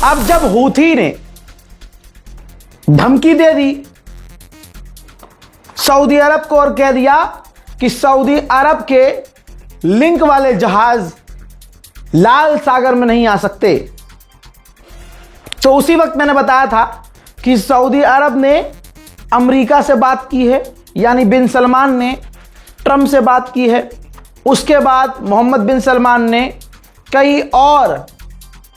अब जब हूथी ने धमकी दे दी सऊदी अरब को और कह दिया कि सऊदी अरब के लिंक वाले जहाज लाल सागर में नहीं आ सकते, तो उसी वक्त मैंने बताया था कि सऊदी अरब ने अमेरिका से बात की है, यानी बिन सलमान ने ट्रंप से बात की है। उसके बाद मोहम्मद बिन सलमान ने कई और,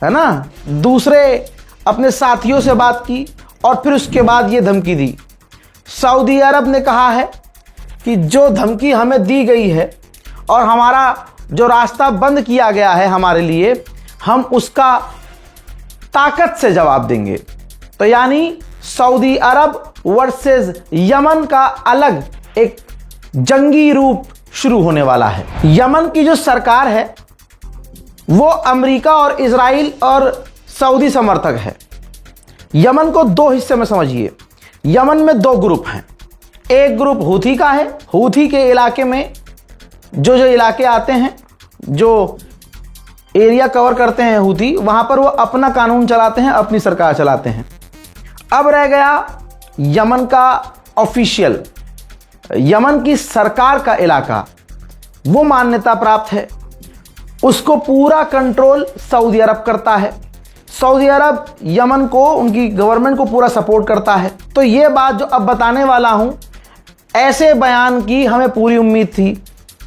है ना, दूसरे अपने साथियों से बात की और फिर उसके बाद ये धमकी दी। सऊदी अरब ने कहा है कि जो धमकी हमें दी गई है और हमारा जो रास्ता बंद किया गया है हमारे लिए, हम उसका ताकत से जवाब देंगे। तो यानी सऊदी अरब वर्सेस यमन का अलग एक जंगी रूप शुरू होने वाला है। यमन की जो सरकार है वो अमेरिका और इजराइल और सऊदी समर्थक है। यमन को दो हिस्से में समझिए। यमन में दो ग्रुप हैं। एक ग्रुप हूथी का है। हूथी के इलाके में जो इलाके आते हैं, जो एरिया कवर करते हैं हूथी, वहां पर वो अपना कानून चलाते हैं, अपनी सरकार चलाते हैं। अब रह गया यमन का ऑफिशियल, यमन की सरकार का इलाका, वो मान्यता प्राप्त है, उसको पूरा कंट्रोल सऊदी अरब करता है। सऊदी अरब यमन को, उनकी गवर्नमेंट को पूरा सपोर्ट करता है। तो ये बात जो अब बताने वाला हूं, ऐसे बयान की हमें पूरी उम्मीद थी।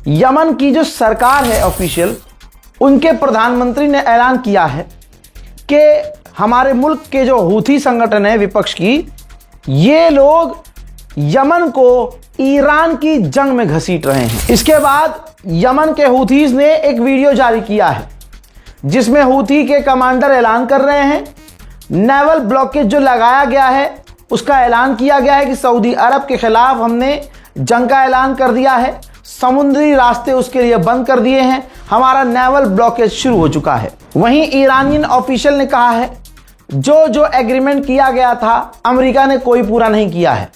यमन की जो सरकार है ऑफिशियल, उनके प्रधानमंत्री ने ऐलान किया है कि हमारे मुल्क के जो हूथी संगठन है विपक्ष की, ये लोग यमन को ईरान की जंग में घसीट रहे हैं। इसके बाद यमन के हूथीज ने एक वीडियो जारी किया है जिसमें हूथी के कमांडर ऐलान कर रहे हैं, नेवल ब्लॉकेज जो लगाया गया है उसका ऐलान किया गया है कि सऊदी अरब के खिलाफ हमने जंग का ऐलान कर दिया है, समुद्री रास्ते उसके लिए बंद कर दिए हैं, हमारा नेवल ब्लॉकेज शुरू हो चुका है। वहीं ईरानियन ऑफिशियल ने कहा है जो एग्रीमेंट किया गया था अमेरिका ने कोई पूरा नहीं किया है।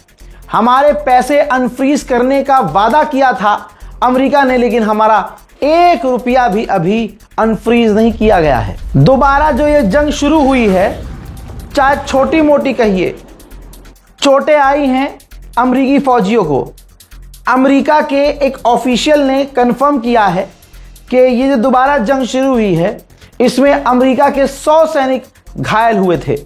हमारे पैसे अनफ्रीज करने का वादा किया था अमेरिका ने, लेकिन हमारा 1 रुपया भी अभी अनफ्रीज नहीं किया गया है। दोबारा जो ये जंग शुरू हुई है, चाहे छोटी मोटी कहिए, चोटें आई हैं अमरीकी फौजियों को। अमेरिका के एक ऑफिशियल ने कंफर्म किया है कि ये जो दोबारा जंग शुरू हुई है, इसमें अमेरिका के 100 सैनिक घायल हुए थे,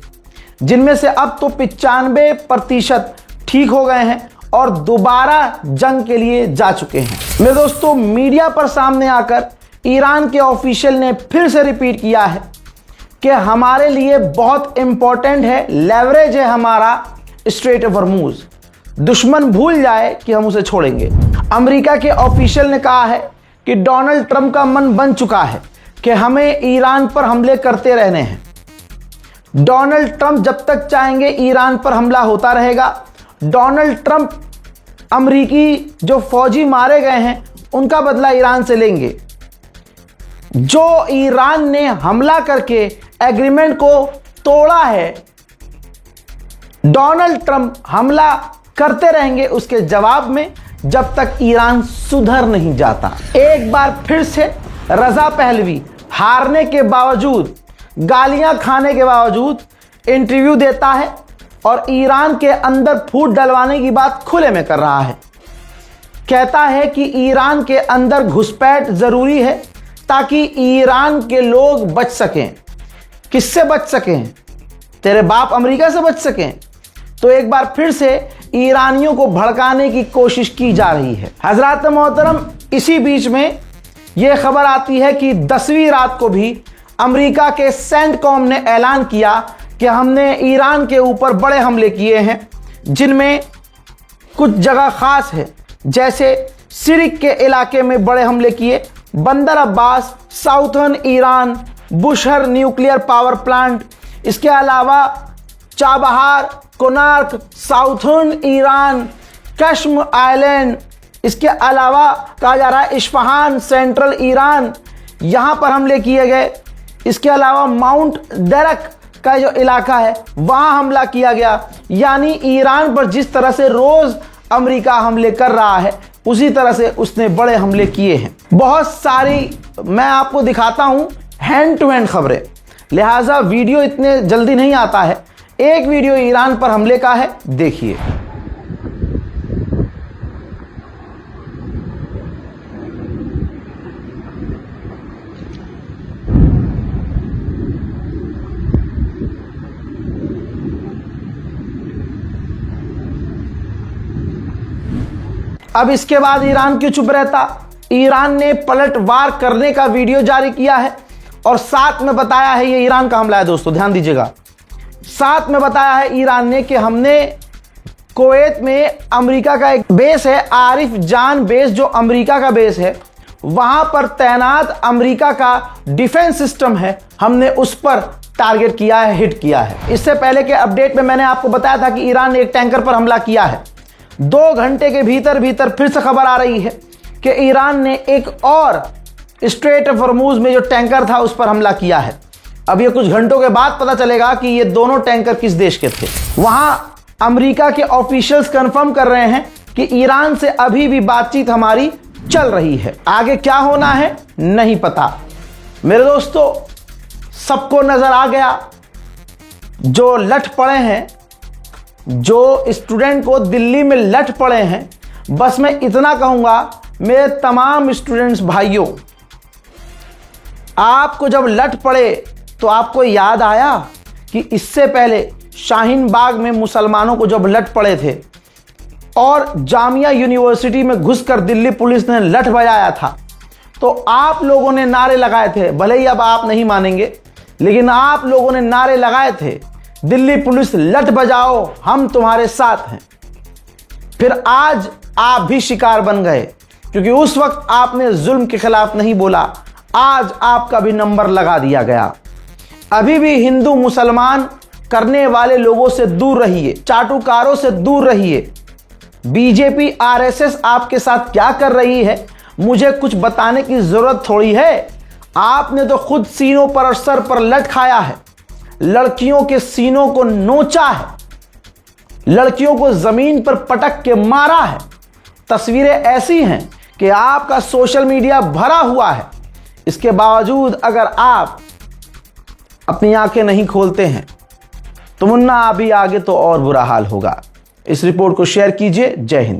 जिनमें से अब तो 95% ठीक हो गए हैं और दोबारा जंग के लिए जा चुके हैं। मेरे दोस्तों, मीडिया पर सामने आकर ईरान के ऑफिशियल ने फिर से रिपीट किया है कि हमारे लिए बहुत इंपॉर्टेंट है, लेवरेज है हमारा स्ट्रेट ऑफ हॉर्मुज, दुश्मन भूल जाए कि हम उसे छोड़ेंगे। अमेरिका के ऑफिशियल ने कहा है कि डोनाल्ड ट्रंप का मन बन चुका है कि हमें ईरान पर हमले करते रहने हैं। डोनाल्ड ट्रंप जब तक चाहेंगे ईरान पर हमला होता रहेगा। डोनाल्ड ट्रंप अमरीकी जो फौजी मारे गए हैं उनका बदला ईरान से लेंगे। जो ईरान ने हमला करके एग्रीमेंट को तोड़ा है, डोनाल्ड ट्रंप हमला करते रहेंगे उसके जवाब में, जब तक ईरान सुधर नहीं जाता। एक बार फिर से रजा पहलवी हारने के बावजूद, गालियां खाने के बावजूद इंटरव्यू देता है और ईरान के अंदर फूट डलवाने की बात खुले में कर रहा है। कहता है कि ईरान के अंदर घुसपैठ जरूरी है ताकि ईरान के लोग बच सकें। किससे बच सकें? तेरे बाप अमेरिका से बच सकें। तो एक बार फिर से ईरानियों को भड़काने की कोशिश की जा रही है। हजरात मोहतरम, इसी बीच में यह खबर आती है कि 10वीं रात को भी अमेरिका के सेंटकॉम ने ऐलान किया कि हमने ईरान के ऊपर बड़े हमले किए हैं, जिनमें कुछ जगह खास है, जैसे सिरिक के इलाके में बड़े हमले किए, Bandar Abbas, southern Iran, Bushehr nuclear power plant, इसके अलावा Chabahar, Konarak, southern Iran, Qeshm island, इसके अलावा कहा जा रहा है इस्फहान, सेंट्रल ईरान, यहां पर हमले किए गए। इसके अलावा माउंट डेरक का जो इलाका है वहां हमला किया गया। यानी ईरान पर जिस तरह से रोज अमेरिका हमले कर रहा है, उसी तरह से उसने बड़े हमले किए हैं। बहुत सारी मैं आपको दिखाता हूं हैंड टू हैंड खबरें। लिहाजा वीडियो इतने जल्दी नहीं आता है। एक वीडियो ईरान पर हमले का है, देखिए। अब इसके बाद ईरान क्यों चुप रहता? ईरान ने पलटवार करने का वीडियो जारी किया है और साथ में बताया है, ये ईरान का हमला है दोस्तों, ध्यान दीजिएगा। साथ में बताया है ईरान ने कि हमने कुवैत में अमेरिका का एक बेस है, आरिफ जान बेस, जो अमेरिका का बेस है, वहां पर तैनात अमेरिका का डिफेंस सिस्टम है, हमने उस पर टारगेट किया है, हिट किया है। इससे पहले के अपडेट में मैंने आपको बताया था कि ईरान ने एक टैंकर पर हमला किया है। 2 घंटे के भीतर फिर से खबर आ रही है कि ईरान ने एक और स्ट्रेट ऑफ हॉर्मुज में जो टैंकर था उस पर हमला किया है। अब ये कुछ घंटों के बाद पता चलेगा कि ये दोनों टैंकर किस देश के थे। वहां अमेरिका के ऑफिशियल्स कंफर्म कर रहे हैं कि ईरान से अभी भी बातचीत हमारी चल रही है। आगे क्या होना है नहीं पता। मेरे दोस्तों, सबको नजर आ गया, जो लठ पड़े हैं, जो स्टूडेंट को दिल्ली में लठ पड़े हैं। बस मैं इतना कहूंगा मेरे तमाम स्टूडेंट्स भाइयों, आपको जब लठ पड़े तो आपको याद आया कि इससे पहले शाहीन बाग में मुसलमानों को जब लठ पड़े थे और जामिया यूनिवर्सिटी में घुसकर दिल्ली पुलिस ने लठ बजाया था, तो आप लोगों ने नारे लगाए थे। भले ही अब आप नहीं मानेंगे, लेकिन आप लोगों ने नारे लगाए थे, दिल्ली पुलिस लठ बजाओ, हम तुम्हारे साथ हैं। फिर आज आप भी शिकार बन गए, क्योंकि उस वक्त आपने जुल्म के खिलाफ नहीं बोला। आज आपका भी नंबर लगा दिया गया। अभी भी हिंदू मुसलमान करने वाले लोगों से दूर रहिए, चाटुकारों से दूर रहिए। बीजेपी आरएसएस आपके साथ क्या कर रही है मुझे कुछ बताने की जरूरत थोड़ी है। आपने तो खुद सीनों पर और सर पर लठ खाया है, लड़कियों के सीनों को नोचा है, लड़कियों को जमीन पर पटक के मारा है। तस्वीरें ऐसी हैं कि आपका सोशल मीडिया भरा हुआ है। इसके बावजूद अगर आप अपनी आंखें नहीं खोलते हैं तो मुन्ना अभी आगे तो और बुरा हाल होगा। इस रिपोर्ट को शेयर कीजिए। जय हिंद।